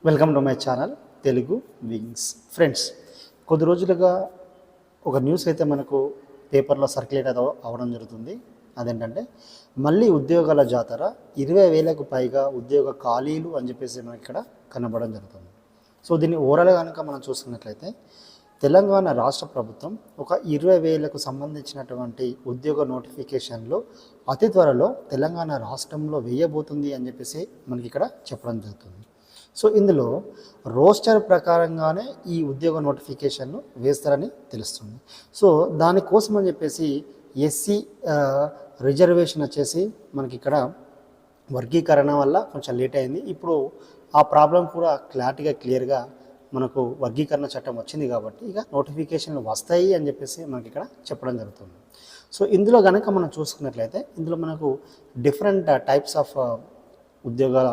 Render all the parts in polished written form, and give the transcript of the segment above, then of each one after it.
Welcome to my channel Telugu wings. Friends, కొద్ది రోజులుగా ఒక న్యూస్ అయితే మనకు పేపర్లో సర్క్యులేట్ అవ్వడం జరుగుతుంది. అదేంటంటే మళ్ళీ ఉద్యోగాల జాతర, 20,000కు పైగా ఉద్యోగ ఖాళీలు అని చెప్పేసి మనకి ఇక్కడ కనబడడం జరుగుతుంది. సో దీన్ని ఓవరాల్గా కనుక మనం చూసుకున్నట్లయితే తెలంగాణ రాష్ట్ర ప్రభుత్వం ఒక 20,000కు సంబంధించినటువంటి ఉద్యోగ నోటిఫికేషన్లు అతి త్వరలో తెలంగాణ రాష్ట్రంలో వేయబోతుంది అని చెప్పేసి మనకి ఇక్కడ చెప్పడం జరుగుతుంది. సో ఇందులో రోస్టర్ ప్రకారంగానే ఈ ఉద్యోగ నోటిఫికేషన్ను వేస్తారని తెలుస్తుంది. సో దానికోసం అని చెప్పేసి ఎస్సీ రిజర్వేషన్ వచ్చేసి మనకి ఇక్కడ వర్గీకరణ వల్ల కొంచెం లేట్ అయింది. ఇప్పుడు ఆ ప్రాబ్లం కూడా క్లియర్గా మనకు వర్గీకరణ చట్టం వచ్చింది కాబట్టి ఇక నోటిఫికేషన్లు వస్తాయి అని చెప్పేసి మనకి ఇక్కడ చెప్పడం జరుగుతుంది. సో ఇందులో కనుక మనం చూసుకున్నట్లయితే ఇందులో మనకు డిఫరెంట్ టైప్స్ ఆఫ్ ఉద్యోగాల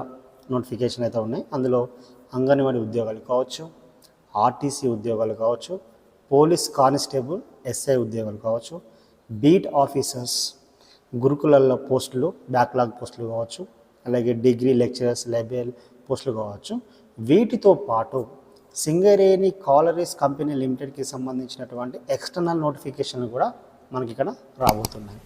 నోటిఫికేషన్ అయితే ఉన్నాయి. అందులో అంగన్వాడీ ఉద్యోగాలు కావచ్చు, ఆర్టీసీ ఉద్యోగాలు కావచ్చు, పోలీస్ కానిస్టేబుల్ ఎస్ఐ ఉద్యోగాలు కావచ్చు, బీట్ ఆఫీసర్స్, గురుకులాల్లో పోస్టులు, బ్యాక్లాగ్ పోస్టులు కావచ్చు, అలాగే డిగ్రీ లెక్చరర్స్, లైబ్రరీ పోస్టులు కావచ్చు. వీటితో పాటు సింగరేణి కాలరీస్ కంపెనీ లిమిటెడ్కి సంబంధించినటువంటి ఎక్స్టర్నల్ నోటిఫికేషన్లు కూడా మనకి ఇక్కడ రాబోతున్నాయి.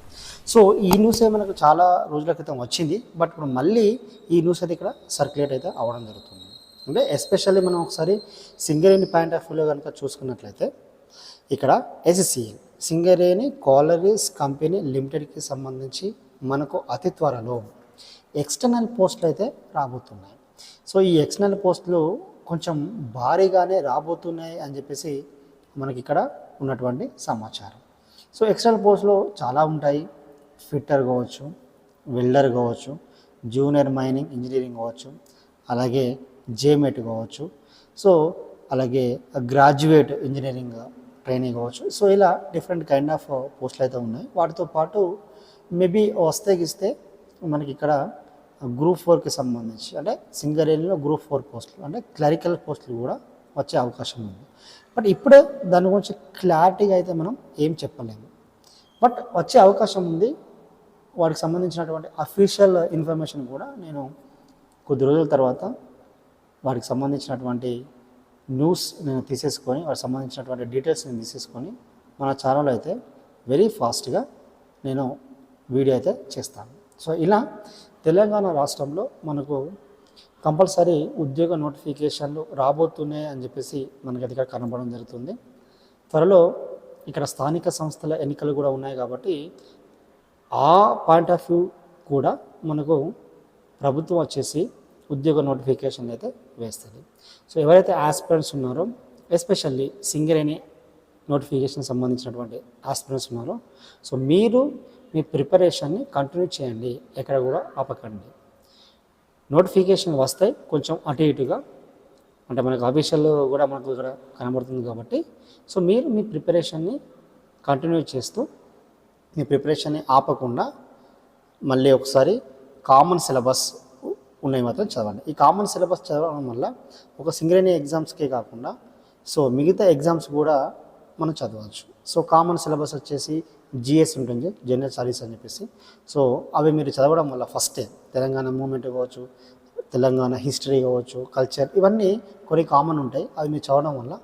సో ఈ న్యూస్ మనకు చాలా రోజుల క్రితం వచ్చింది, బట్ ఇప్పుడు మళ్ళీ ఈ న్యూస్ అయితే ఇక్కడ సర్క్యులేట్ అయితే అవ్వడం జరుగుతుంది. అంటే ఎస్పెషల్లీ మనం ఒకసారి సింగరేణి పాయింట్ ఆఫ్ వ్యూలో కనుక చూసుకున్నట్లయితే ఇక్కడ ఎస్సీఎల్ సింగరేణి కాలరీస్ కంపెనీ లిమిటెడ్కి సంబంధించి మనకు అతి త్వరలో ఎక్స్టర్నల్ పోస్టులు అయితే రాబోతున్నాయి. సో ఈ ఎక్స్టర్నల్ పోస్టులు కొంచెం భారీగానే రాబోతున్నాయి అని చెప్పేసి మనకి ఇక్కడ ఉన్నటువంటి సమాచారం. సో ఎక్స్టర్నల్ పోస్టులు చాలా ఉంటాయి. ఫిట్టర్ కావచ్చు, వెల్డర్ కావచ్చు, జూనియర్ మైనింగ్ ఇంజనీరింగ్ కావచ్చు, అలాగే జేమెట్ కావచ్చు, సో అలాగే గ్రాడ్యుయేట్ ఇంజనీరింగ్ ట్రైనింగ్ కావచ్చు. సో ఇలా డిఫరెంట్ కైండ్ ఆఫ్ పోస్టులు అయితే ఉన్నాయి. వాటితో పాటు మేబీ వస్తే మనకి ఇక్కడ గ్రూప్ 4కి సంబంధించి అంటే సింగరేణిలో గ్రూప్ 4 పోస్టులు అంటే క్లరికల్ పోస్టులు కూడా వచ్చే అవకాశం ఉంది. బట్ ఇప్పుడే దాని గురించి క్లారిటీగా అయితే మనం ఏం చెప్పలేము, బట్ వచ్చే అవకాశం ఉంది. వాటికి సంబంధించినటువంటి అఫీషియల్ ఇన్ఫర్మేషన్ కూడా నేను కొద్ది రోజుల తర్వాత వాటికి సంబంధించినటువంటి న్యూస్ నేను తీసేసుకొని వాటికి సంబంధించినటువంటి డీటెయిల్స్ నేను తీసేసుకొని మన ఛానల్లో అయితే వెరీ ఫాస్ట్గా నేను వీడియో అయితే చేస్తాను. సో ఇలా తెలంగాణ రాష్ట్రంలో మనకు కంపల్సరీ ఉద్యోగ నోటిఫికేషన్లు రాబోతున్నాయి అని చెప్పేసి మనకి అది కనబడడం జరుగుతుంది. త్వరలో ఇక్కడ స్థానిక సంస్థల ఎన్నికలు కూడా ఉన్నాయి కాబట్టి ఆ పాయింట్ ఆఫ్ వ్యూ కూడా మనకు ప్రభుత్వం వచ్చేసి ఉద్యోగ నోటిఫికేషన్ అయితే వేస్తుంది. సో ఎవరైతే ఆస్పిరెంట్స్ ఉన్నారో ఎస్పెషల్లీ సింగరేణి నోటిఫికేషన్ సంబంధించినటువంటి ఆస్పిరెంట్స్ ఉన్నారో సో మీరు మీ ప్రిపరేషన్ని కంటిన్యూ చేయండి, ఎక్కడ కూడా ఆపకండి. నోటిఫికేషన్ వస్తాయి కొంచెం అటు ఇటుగా, అంటే మనకు అఫీషియల్ కూడా మనకు ఇక్కడ కనబడుతుంది కాబట్టి సో మీరు మీ ప్రిపరేషన్ని కంటిన్యూ చేస్తూ మీ ప్రిపరేషన్ని ఆపకుండా మళ్ళీ ఒకసారి కామన్ సిలబస్ ఉన్నాయి మాత్రం చదవండి. ఈ కామన్ సిలబస్ చదవడం వల్ల ఒక సింగరేణి ఎగ్జామ్స్కే కాకుండా సో మిగతా ఎగ్జామ్స్ కూడా మనం చదవచ్చు. సో కామన్ సిలబస్ వచ్చేసి జిఎస్ ఉంటుంది, జనరల్ స్టడీస్ అని చెప్పేసి. సో అవి మీరు చదవడం వల్ల ఫస్టే తెలంగాణ మూమెంట్ కావచ్చు, తెలంగాణ హిస్టరీ కావచ్చు, కల్చర్, ఇవన్నీ కొన్ని కామన్ ఉంటాయి. అవి మీరు చదవడం వల్ల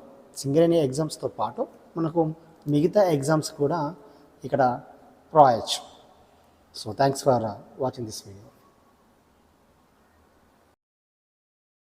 సింగరేణి ఎగ్జామ్స్తో పాటు మనకు మిగతా ఎగ్జామ్స్ కూడా ఇక్కడ రాయొచ్చు. So thanks for watching this video.